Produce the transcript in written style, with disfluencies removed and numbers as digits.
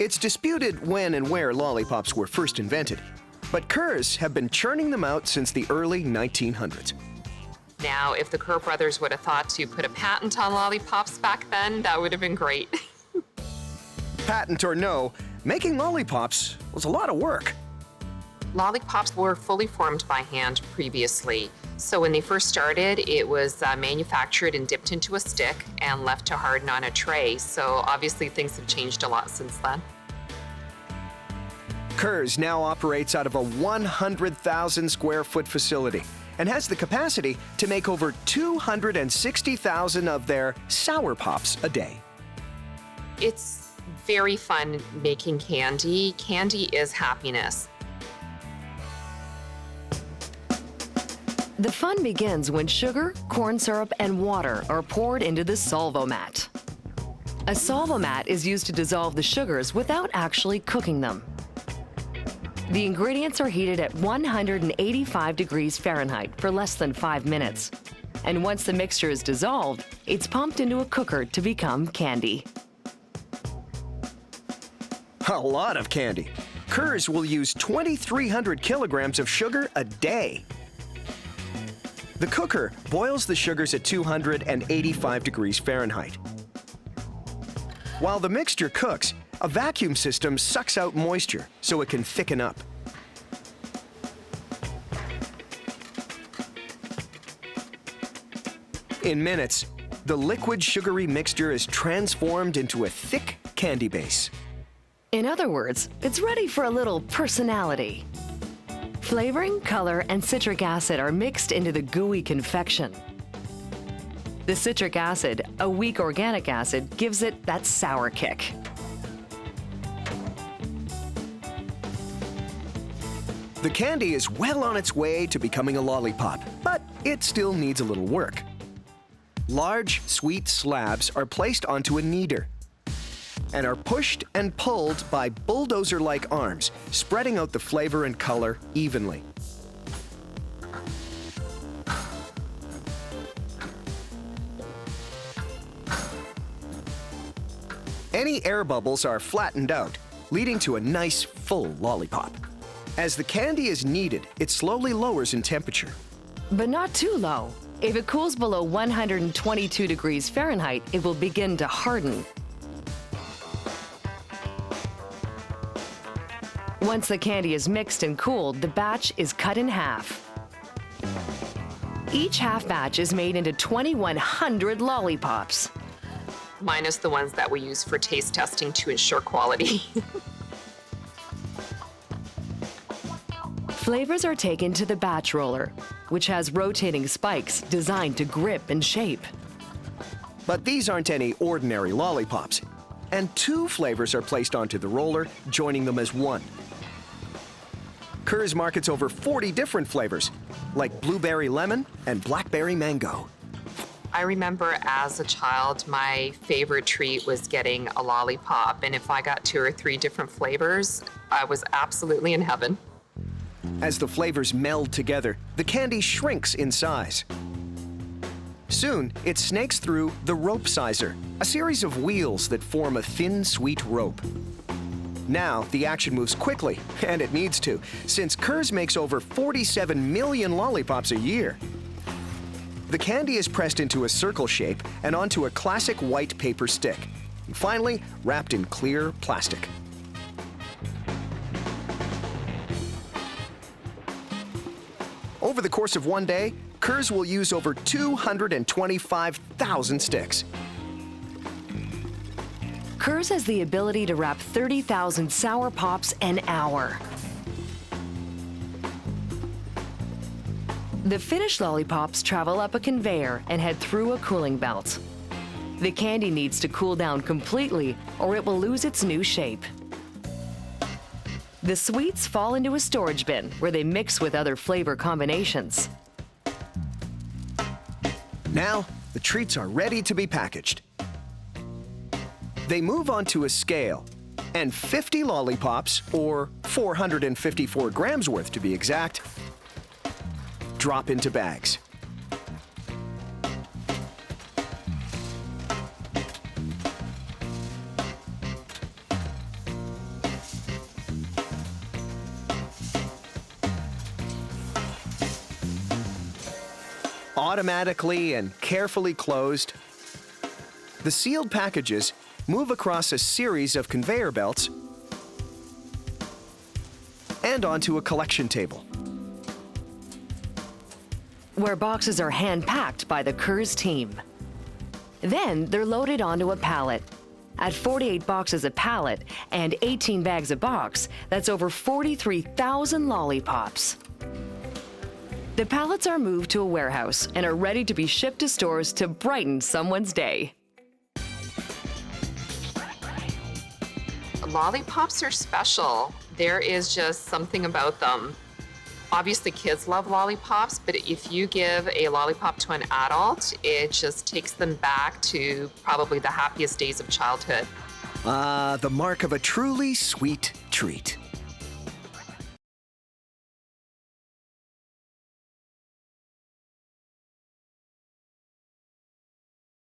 It's disputed when and where lollipops were first invented, but Kerrs have been churning them out since the early 1900s. Now, if the Kerr brothers would have thought to put a patent on lollipops back then, that would have been great. Patent or no, making lollipops was a lot of work. Lollipops were fully formed by hand previously. So when they first started, it was manufactured and dipped into a stick and left to harden on a tray. So obviously things have changed a lot since then. Kerrs now operates out of a 100,000 square foot facility and has the capacity to make over 260,000 of their sour pops a day. It's very fun making candy. Candy is happiness. The fun begins when sugar, corn syrup, and water are poured into the solvomat. A solvomat is used to dissolve the sugars without actually cooking them. The ingredients are heated at 185 degrees Fahrenheit for less than 5 minutes. And once the mixture is dissolved, it's pumped into a cooker to become candy. A lot of candy. Kerrs will use 2,300 kilograms of sugar a day. The cooker boils the sugars at 285 degrees Fahrenheit. While the mixture cooks, a vacuum system sucks out moisture so it can thicken up. In minutes, the liquid sugary mixture is transformed into a thick candy base. In other words, it's ready for a little personality. Flavoring, color, and citric acid are mixed into the gooey confection. The citric acid, a weak organic acid, gives it that sour kick. The candy is well on its way to becoming a lollipop, but it still needs a little work. Large, sweet slabs are placed onto a kneader and are pushed and pulled by bulldozer-like arms, spreading out the flavor and color evenly. Any air bubbles are flattened out, leading to a nice, full lollipop. As the candy is kneaded, it slowly lowers in temperature. But not too low. If it cools below 122 degrees Fahrenheit, it will begin to harden. Once the candy is mixed and cooled, the batch is cut in half. Each half batch is made into 2,100 lollipops. Minus the ones that we use for taste testing to ensure quality. Flavors are taken to the batch roller, which has rotating spikes designed to grip and shape. But these aren't any ordinary lollipops, and 2 flavors are placed onto the roller, joining them as one. Kerrs markets over 40 different flavors, like blueberry lemon and blackberry mango. I remember as a child, my favorite treat was getting a lollipop, and if I got 2 or 3 different flavors, I was absolutely in heaven. As the flavors meld together, the candy shrinks in size. Soon, it snakes through the rope sizer, a series of wheels that form a thin, sweet rope. Now, the action moves quickly, and it needs to, since Kerrs makes over 47 million lollipops a year. The candy is pressed into a circle shape and onto a classic white paper stick, and finally wrapped in clear plastic. Over the course of one day, Kerrs will use over 225,000 sticks. Kerrs has the ability to wrap 30,000 sour pops an hour. The finished lollipops travel up a conveyor and head through a cooling belt. The candy needs to cool down completely or it will lose its new shape. The sweets fall into a storage bin where they mix with other flavor combinations. Now, the treats are ready to be packaged. They move onto a scale, and 50 lollipops, or 454 grams worth to be exact, drop into bags. automatically and carefully closed. The sealed packages move across a series of conveyor belts and onto a collection table, where boxes are hand-packed by the Kurz team. Then they're loaded onto a pallet. At 48 boxes a pallet and 18 bags a box, that's over 43,000 lollipops. The pallets are moved to a warehouse and are ready to be shipped to stores to brighten someone's day. Lollipops are special. There is just something about them. Obviously, kids love lollipops, but if you give a lollipop to an adult, it just takes them back to probably the happiest days of childhood. The mark of a truly sweet treat.